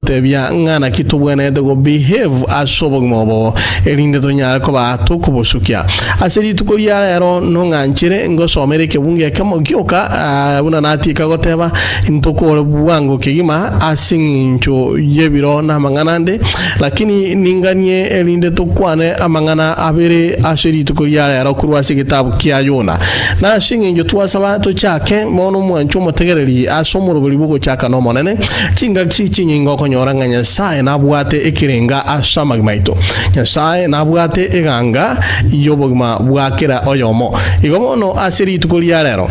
tebia ngana kitu bwene go behave asobog mobo elinde to nyala ko ba to ko bosukia aseri to ko yaro no nganchire ngo somere ke bunge kamo gyoka una nati ka goteba intoko buwango kigima asingincho yebiro na manganande lakini ninganie elinde to kwane amangana abere aseri to ko yaro kurwasi kitabu kia Yona na singinjo twasaba to chake mono mwancho motegereri asomoro bulibugo chaka no monene chinga chinyingo ko nyoranga Nyasaye nabwate ekirenga asamagmaito Nyasaye nabwate eganga yobogma bwakira oyomo igomono asiri tukulia rero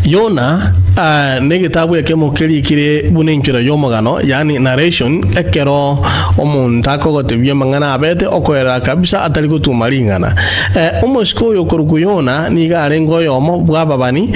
Yona negitabu yake mukiri kire buninchira yomogano yani narration ekero omuntu akogotebye mangana abete okoera kabisa atari gutumaringana umusko yokoruku Yona niga arengo yomo bwababani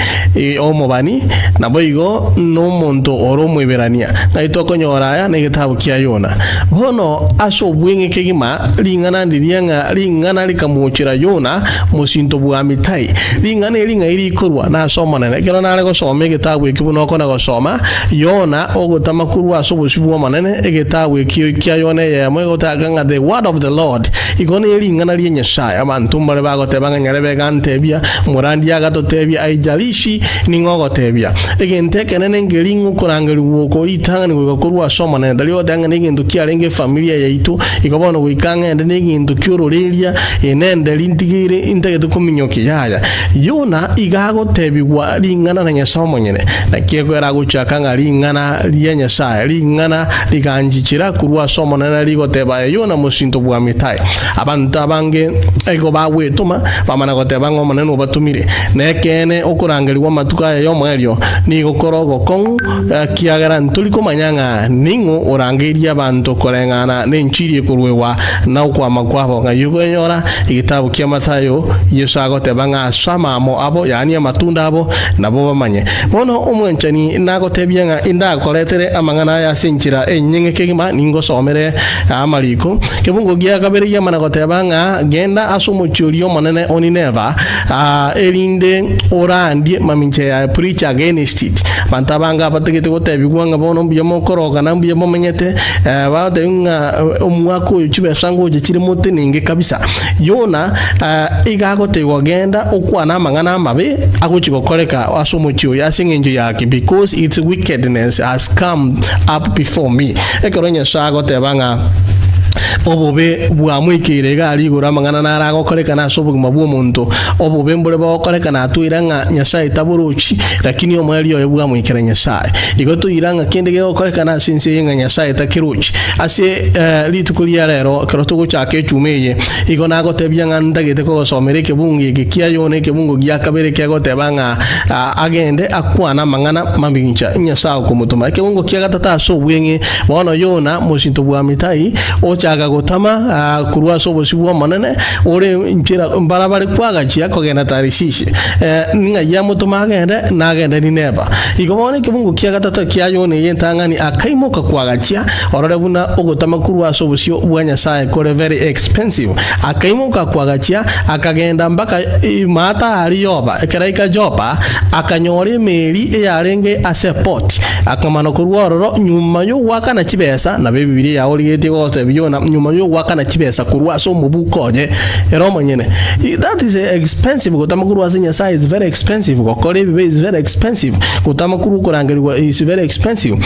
omobani naboigo no muntu oromweberania naitoko nyoraya negitabu kya Yona bono aso bwenge kegima lingana ndirianga lingana likamuchira Yona musinto bwamitai lingana iri korwa na somana kero nare go some gitabu kibuno kona go soma Yona ogotama kurwa so busibwa manene egitabu kya Yona ya mwego taganga the word of the Lord igone lingana lye Nyasaye abantu mbale bagotebanga nyarebe gantebia murandi agatotebia aijalishi ningogotebia egente kenene ngelingu kurangeli woko itanga ni kurwa soma na dalio danga ningindu kyarenge familia yaitu igobona wikanga ende ningindu kyurulilia enende lintigire integete kuminyoki yaya Yona igagotebigwa lingana na Nyasaye monyene na kiego era guchakanga lingana lye Nyasaye lingana liganjikira kurwa soma na ligoteba Yona musinto bwa mitai abantu abange ego bawetuma bamana gotebango maneno batumire nekene okurangeliwa matuka ya yomweryo ni gukorogo kon kiagara ntuliko manyanga ningo orangeria abantu korengana nenchiri kurwewa na kwa makwabo ngayugo nyora igitabu kya Mathayo Yesu agotebanga samamo abo yani amatunda abo nabo bamanye bono omwenchani nagotebyanga inda koletere amangana ya sinchira enyenge kegima ningo somere amaliko kebungo gya kabere ya managotebanga genda asomochuriyo manene onineva elinde orandie maminche ya preach against it bantabanga bategete gotebigwanga bono mbiyemo koroga nambiyemo menyete badenga omwako yuchibe sango je kiri mote ninge kabisa Yona igagotegwa genda okwana mangana mabe agochigokoreka asomochio yasingenjo yake because its wickedness has come up before me ekoronya sago tebanga obobe bwamwikire gali gura mangana narago koleka na sobuguma bwo muntu obobe mbole ba koleka na tuiranga Nyasaye taburuchi lakini omwali yo bwamwikira Nyasaye igoto iranga kendege koleka na sinse yenga Nyasaye takiruchi ase litukulia rero keroto guchake chumeye igona gotebyanga ndagete ko somereke bungi gikia Yone ke bungo gya kabere ke gotebanga agende akwana mangana mambincha Nyasaye kumutuma ke bungo kya gatata so bwenge bono Yona musinto bwamitai ochaga gotama kurwa sobo sibwa manene ore mpira barabare kwagachia kogena tarishishi ninga yamutuma agende nagende ni neba igomone kibungu kya gatata kya Yone yentangani akaimoka kwagachia orore buna ogotama kurwa sobo sio bwanya sae kore very expensive akaimoka kwagachia akagenda mbaka mata aliyoba ekeraika jopa akanyore meri yarenge aseport akamano kurwa ororo nyuma yo wakana kibesa na bibiri ya origete gote byona nyuma yo wakana kibesa kurwa so mubukoje eromo nyene that is expensive gotama kurwa Nyasaye is very expensive gokore bibe is very expensive gotama kuru kurangelwa is very expensive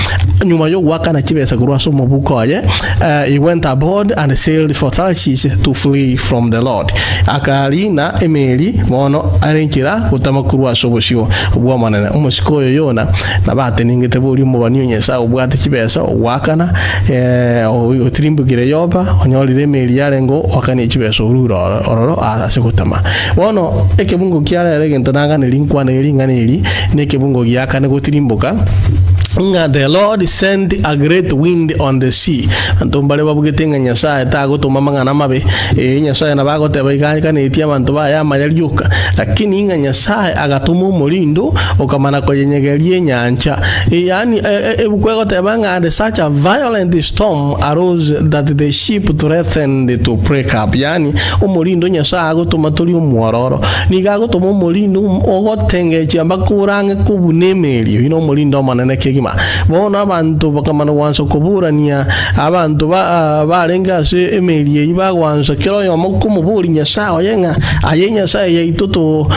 nyuma yo wakana kibesa kurwa so mubukoje he went aboard and sailed for Tarshish to flee from the Lord akalina emeli bono arenchira gotama kurwa so bosio bwa manene umusiko Yona nabate ningete buri mu banyo Nyasaye ubwate kibesa wakana otirimbugire yoba onyolire meri yarengo wakane chibeso ururo asekutama bono ekebungo kyara regento nangane linkwana elingane nekebungo gyakane gotirimbuka the Lord sent a great wind on the sea antombale babugetenga Nyasaye tagotuma mangana mabe Nyasaye nabagoteba ikane etia abantu baya mayalyuka lakini inga Nyasaye agatuma umurindo okamana ko yenyegerie nyancha yani ebukwegotebanga and such a violent storm arose that the ship threatened to break up yani umurindo Nyasaye agotuma tuli umwororo niga gotuma umurindo ogotenge chiamba kurange kubunemeri umurindo manene kegima obogima bono abantu bakamana gwansa kuburania abantu barenga se emeri yiba gwansa kero yomo kumuburi nyasaye yenga ayenya saye yaituto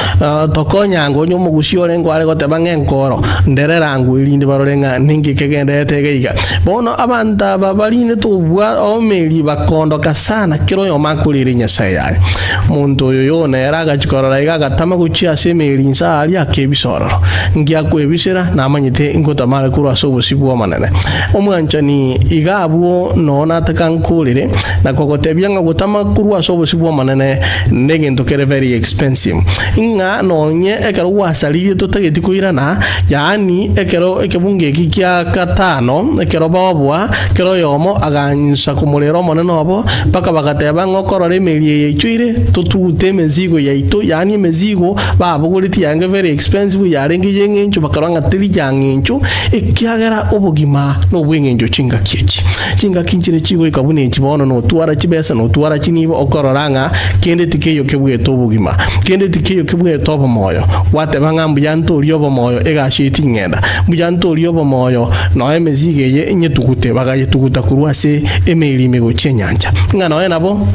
tokonya ngo nyomo gusiore ngo ale gote bangenkoro nderera ngo irinde barorenga ningi kegende tegeiga bono abanta babaline tubwa omeri bakondoka sana kero yoma kulire nyasaye yaye muntu yoyo neraga chikorora igatama guchia semeri nsa ali akebisororo ngia kwebisira namanyite ingotamale kurwa sobusibwa manene omwanchani igabwo nona takankulire na kogotebyanga gutama kurwa sobusibwa manene negento kere very expensive inga nonye ekero wasalire totageti kuirana yani ekero ekebunge kikya katano ekero babwa kero yomo agansa kumulero monene obo paka bagateba ngokorora emeri yechuire tutute mezigo yaito yani mezigo babuguriti yange very expensive yarenge yengencho bakaranga tili yangencho ekyagera obugima no bwengenjo chinga kinchire chigo ikabune chibono no twara chibesa no twara chinibo okororanga kende tikeyo kebweto obugima kende tikeyo kebweto obomoyo wate bangambu yantori obomoyo egashiti ngenda buyantori obomoyo no emezige ye nyetukute bagayetukuta kurwase emeri mego chenyanja ngano enabo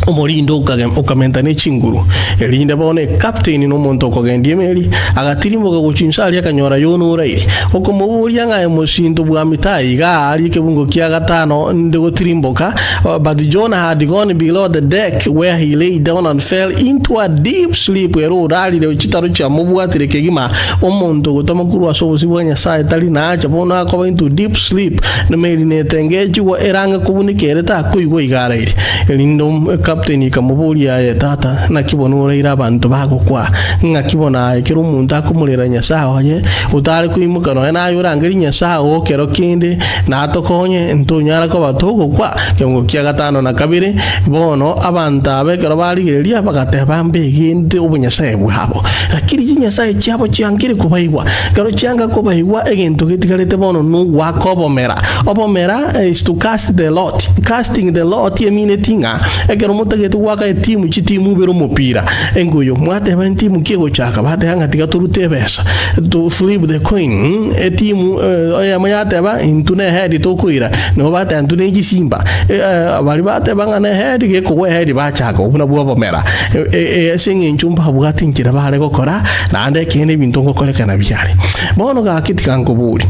omorindo ukamenta ne chinguru erinde bone captain no monto ko gendi emeri agatirimbo go chinsali akanyora yono uraire okomuburia nga emosindo bwa mitai ga ali kebungo kya gatano ndego tirimboka but John had gone below the deck where he lay down and fell into a deep sleep ero rali le chitaro cha mubwatire kegima omonto gotoma kurwa so sibwanya sai tali na acha bona ko into deep sleep no meri ne tengeji wo eranga kubunikere ta kuigo igaraire elindo captain kamuburia ya tata na kibonura ira abantu bagukwa ngakibona ekero umuntu akumulira nyasaho ye utari kuimuka no na yurangiri nyasaho kero kinde na atokonye ntonyara ko batogo kwa kengo kya gatano na kabiri bono abanta abekero baligeria bagateba mbeginde ubunyasaye bwabo lakini nyasaye cyabo cyangire kubayigwa kero cyanga kubayigwa egento gitigarete bono nu wakobomera obomera is to cast the lot casting the lot yemine tinga ekero mutagetu waka timu chitimu bero mupira engoyo mwate bari timu kigo chaka bate hanga tiga turute besa to flip the coin timu oya mayate ba intune head to kuira no bate antune gisimba bari bate bangana head ge ko head ba chaka ubuna bwo mera singe nchumba bugati nkira bare gukora nande kene bintu ngokolekana byare bono ga kitikango buri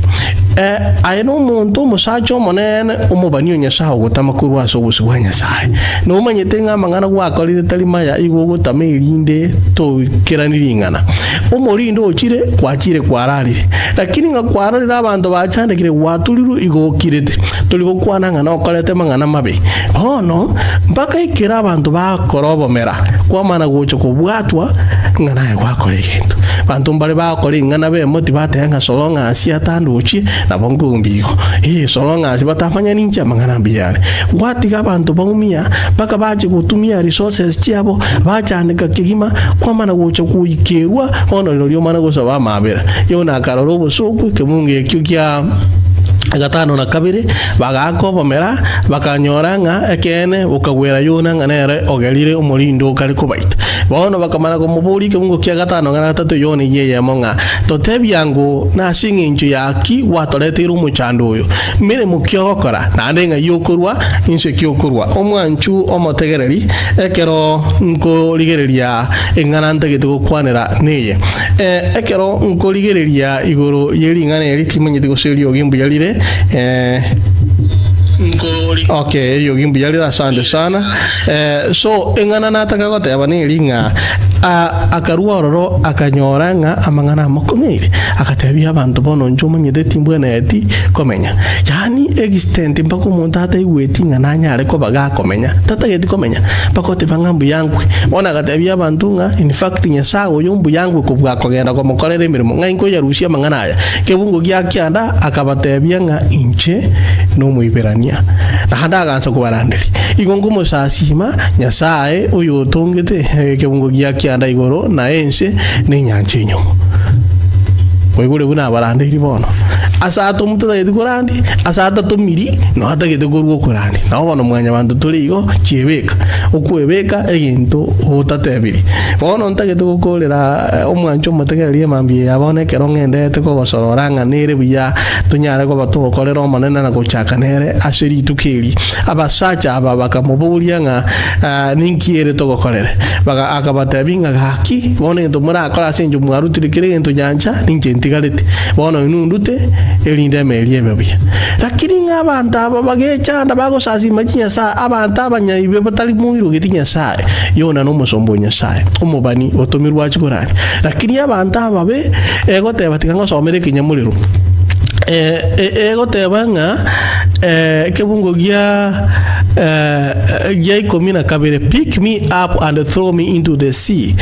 ayeno muntu musacho monene umubaniyo nyasaho gutamakuru aso busubwanya sai no manyete ngamangana gwakorire talima ya igogo tamirinde to kiraniringana umurindo ochire kwachire kwararire lakini ngakwararire abantu bachandekire waturiru igokirete tuligo kwana ngana okorete mangana mabe hono mpaka ikira abantu bakorobomera kwamana gocho kubwatwa ngana gwakore gento bantu mbale bakore ngana be motivate nga solonga asia tanduchi na bongumbigo solonga asibatafanya ninja mangana biyale wati abantu baumia paka baje kutumia resources cyabo bacandika kigima kwamana gocho kuikerwa hono lolyo mana gosaba mabera yona karoro busuku kemunge kyukya gatano na kabiri bagakobomera bakanyoranga ekene ukagwera yona nganere ogerire umurindo kali kubaita bono bakamana ko muburi ke mungo kya gatano ngana gatatu yone yeye monga totebyango na singinju yaki watoletira umuchando uyo mire mukyokora nande nga yokurwa inse kyokurwa omwanchu omotegereri ekero nko ligereria engana ntegete kwanera neye ekero nko ligereria igoro yeri ngana yeri timanyite goserio gimbu yalire okay yo gimbu yalire asante sana so engana nataka gote abani linga akarua ororo akanyoranga amangana makomire akatebya abantu bono njuma nyede timbwena eti komenya yani extent mpako umuntu ata igwetinga nanyare ko baga komenya tata geti komenya pakote bangambu yangwe bona akatebya abantu nga in fact nyasago yumbu yangwe ko bwakogenda ko mukorere imirimo nga inko yarushia mangana aya kebungo gyakyanda akabatebya nga inche no muiberania handa ganza kubarandiri igongo musasima nyasaye uyo tongete kebungo gyakyanda igoro na ense ne nyanje nyomo Koigure buna barande iri bono. Asa to muta yedi kurandi, asa to miri, no ata gete gurwo kurandi. Na bono mwanya bantu toligo chiebeka. Okuebeka eginto otatebiri. Bono ntagete gukorera omwancho mutegererie mambi abone kerongende ko gosororanga nere buya tunyare ko batukorera omanene na gochaka nere ashiri tukiri abasacha aba bakamuburia nga ninkiere to gokorere baga akabatabinga gaki bone to mura akora senju mwarutirikire into nyanja ninjentigarete bono inundute elinde merie bebuya lakini ngabanta aba bagechanda bagosasi machinya sa abanta abanyaibe batali muiro gitinya sa yona no musombonya sa umubani otomirwa chikorani lakini abanta ababe egoteba tikango somere kinyamuliro egoteba nga kebungo gia ikomina kabere pick me up and throw me into the sea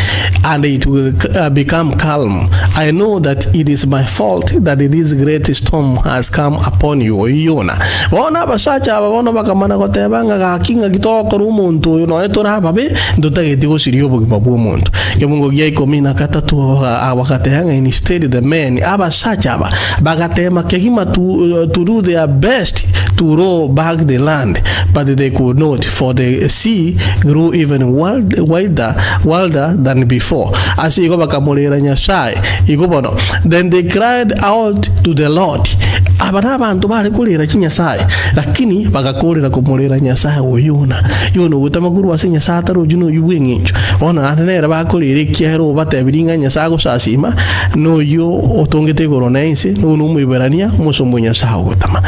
and it will become calm. I know that it is my fault that this great storm has come upon you. Yona bona basacha babona bakamana goteba nga gakinga gitoko rumuntu no etora babe ndotageti go sirio bugima bw'omuntu kebungo gia ikomina katatu abakatehanga instead the men abasacha bagatema kegima to do their best to row back the land, but they could not, for the sea grew even wilder than before. As then they cried out to the Lord. Abantu bari kulira kinyasai lakini bagakorera kumurera nyasaye oyuna yono gutamaguru wasenya sataro juno yubwengincho ona anera bakorera kiero batebiringa nyasaye gusasima no yo otongete goronense no muiberania musumunya saho gutama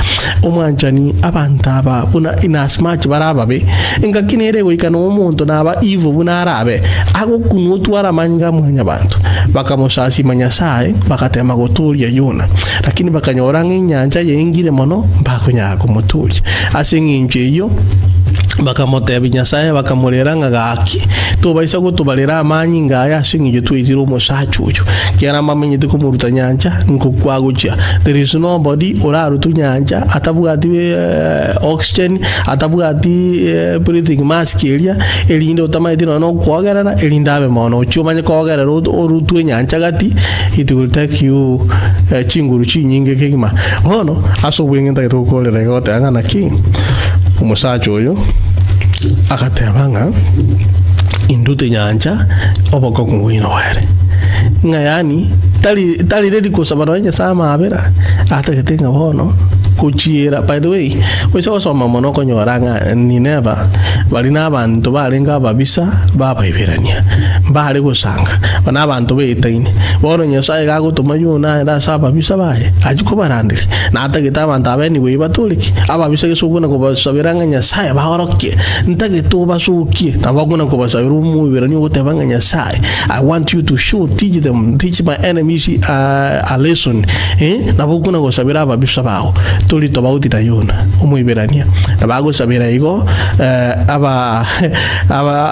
omwanjani abantaba buna inasmach barababe ingakinere goikana omuntu naba ivo buna arabe agokunu twara manyanga mwanya bantu bakamusasima nyasaye bakatema goturia yona lakini bakanyora nyanja yengire mono bakunya kumuturi asinginje yo bakamotebi nyasaye bakamureranga gaki tobaisa gutubarera amanyi ngaya asinginje twizira umusachu uyu kiara mamenyite kumuruta nyanja nkukwagucha there is nobody orarutu nyanja atavuga ati oxygen atavuga ati breathing mask elinde utamaiti no kwogerana elindabe mono chumanye kwogerera orutu nyanja gati it will take you chinguru chinyinge kegima ono asobwenge ndagito kolera gote angana ki umusacho uyu akatebanga indute nyanja oboko kungwino were ngayani tali ready kusabana nya sama abera ataketenga bono kuchiera. By the way wese osoma mono konyoranga Nineva balina abantu balenga babisa babaibirania bale gusanga bana abantu betaine bono nyasaye gagutuma yuna era saba bisa baye ajuko barandiri na atagita abantu abeni we batuliki ababisa gesuguna ko basabiranga nyasaye bahoroke ntagito basuki nabaguna ko basabira umubirania gutebanga nyasaye. I want you to teach my enemies a lesson nabaguna ko sabira babisa baho tuli tobauti na yona umuiberania nabago sabira igo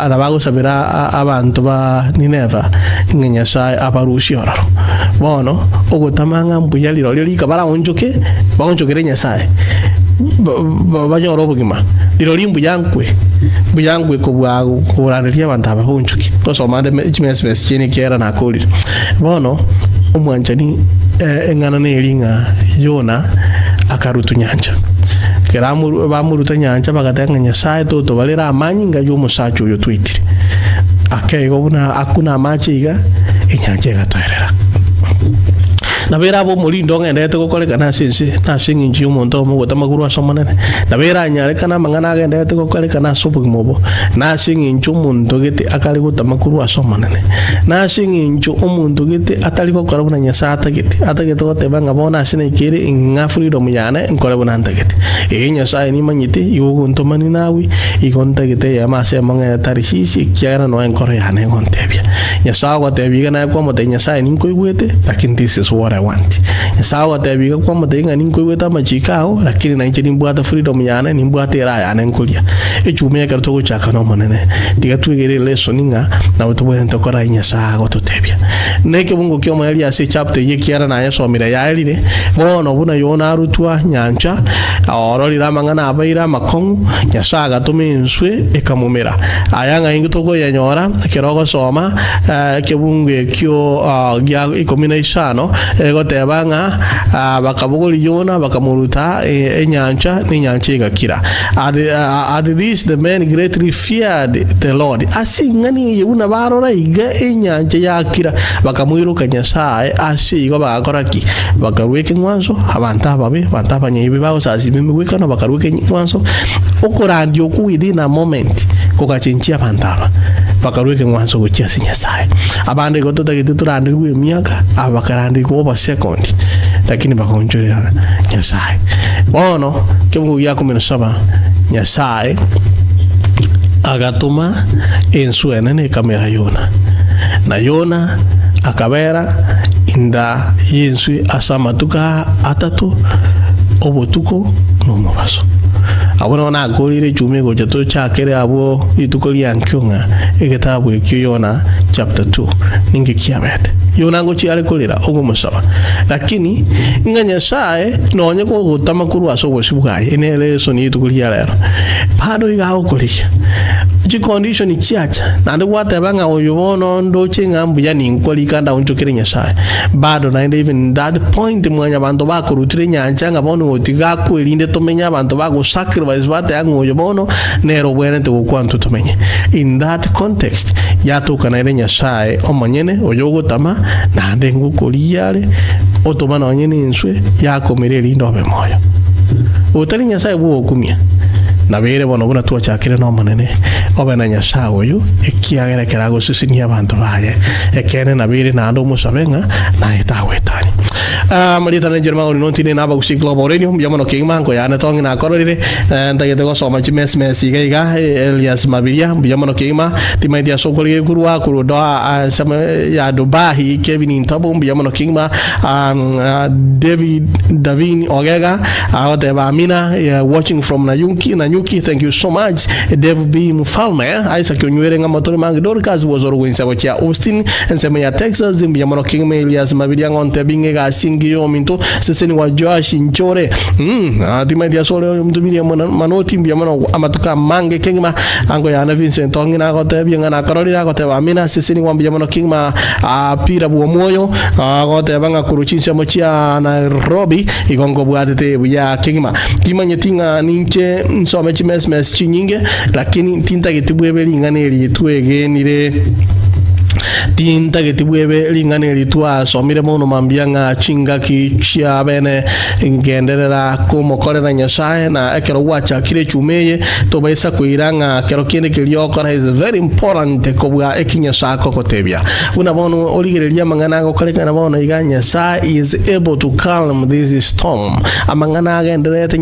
nabago sabira abantu ba Nineva ngenyasaye abarushi oraro bono ogotamanga mbuyaliro lika bara onjoke baonjokere nyasaye banyoro bugima liro limbu yankwe ko bwago kurandiria abantu abahonjoke kosomande chimesmes chini kiera na kuli bono omwanjani engana nelinga yona akarutu nyanja keramu bamuruta nyanja bagatanga nyasaye toto balera amanyi nga yo musacho yo twitire akego buna akuna machiga inyanja gatoerera nabera bo murindo ngendete gukoreka nasinse nasinginji umuntu omugota maguru asomanene nabera nyare kana mangana ngendete gukoreka nasubugimobo nasinginji umuntu gete akali gutamakuru asomanene nasinginji umuntu gete atali gukora buna nyasata gete atagete gotebanga bona asine ikire inga freedom yane nkore buna ndagete nyasa ni manyite yugo ntomani nawi igonta gete yamase manga tarisisi kyara no enkore yane gontebia nyasa gotebia na kwa mote nyasa ni nkoigwete lakini this is what I want. Sawa tabiga kwa matenga ninkweta machikao lakini na nchini mbwata freedom yana ni mbwata era yana nkulia echume ka to chaka no manene diga twigere lesson nga na utubwe ntokora inyasa gototebia neke bungu kyo mayali ase chapter ye kiara na yeso mira yaelire bono buna yona arutwa nyanja orori ramangana abaira makongu nyasa gatume nswe ekamumera ayanga ingitoko yanyora kerogo soma kebungu kyo gya ikomina isano gotebanga bakabugoli Yona bakamuruta enyancha n'enyancha igakira. At this the men greatly feared the Lord. Asingani yuna barora iga enyancha yakira bakamwiruka Nyasaye asigo bagakoraki bakarweke mwanzo abanta babe bantaba nyibi bawo sazimimi wekano bakarweke mwanzo okorandio ku within a moment kokachinchia bantaba bakarweke mwanzo guchia Nyasaye abande gotota giturandirwe miaka abakarandiko over second lakini bakonjorera Nyasaye bono kemungu ya 17 Nyasaye agatuma ensuena ne kamera Yona na Yona akabera inda yensu asamatuka atatu obotuko n'umubaso abona na agorire jume goja to chakere abo ituko lyankyonga egetabu ekyo Yona chapter 2 ninge kiabete Yona ngo chiale kolera ogomusaba lakini nga Nyasaye nonye ko gutama kuru asogo sibugaye enele so ni ituko lyalero pado igaho kolisha ji condition chiacha nande watebanga oyobono ndo chinga mbuya ninkoli kanda unchokere Nyasaye bado naende even that point mwanya bantu bakurutire nyanja ngabono otiga kwelinde tomenya bantu bago sacrifice bate ango oyobono nero bwene te kwantu tomenye in that context yatoka naende Nyasaye omanyene oyogotama nande ngukoliale otomana onyene inswe yakomere lindo bemoyo utali Nyasaye bwo kumia nabere bono buna tuwa chakire no manene obena Nyasaye oyo ekiagera kerago sisini abantu baye ekene nabere nando musabenga na etawetani Marita na Jerma ori nontine na ba usi global radio yamono kingma ko yana tongi na korore ndage tego so machi mes iga Elias Mabiya yamono kingma timai dia sokoli kurwa kuru do sama ya Dubai Kevin Intabo yamono kingma David Davin Ogega awote ba Amina watching from Nanyuki thank you so much Dave B Mufalme Isaac Onywere ngamotori mangi Dorcas wozoro wensa wacha Austin nsema ya Texas yamono kingma Elias Mabiya ngonte binga singio minto seseni wa Josh Nchore atima dia sole mtumiri manoti mbiyamana amatuka mange kingma ango ya na Vincent ongina gote byanga na Carolina gote wa Amina seseni wa mbiyamana kingma pira buo moyo gote banga kuruchinsa mochia Nairobi igongo bwatete buya kingma timanyetinga ninche nsome chimes chinyinge lakini tinta getibwebeli nganeri tuegenire tinta getibwebe linganeri twa somire mono mambianga chingaki chia bene ngenderera kumokorera Nyasaye na ekero wacha kire chumeye to baisa kuiranga kero kende kiliokora is very important kobwa ekinyasa kokotebya una bono oligereria mangana gokaleka na bono iga Nyasaye is able to calm this storm amangana agenderete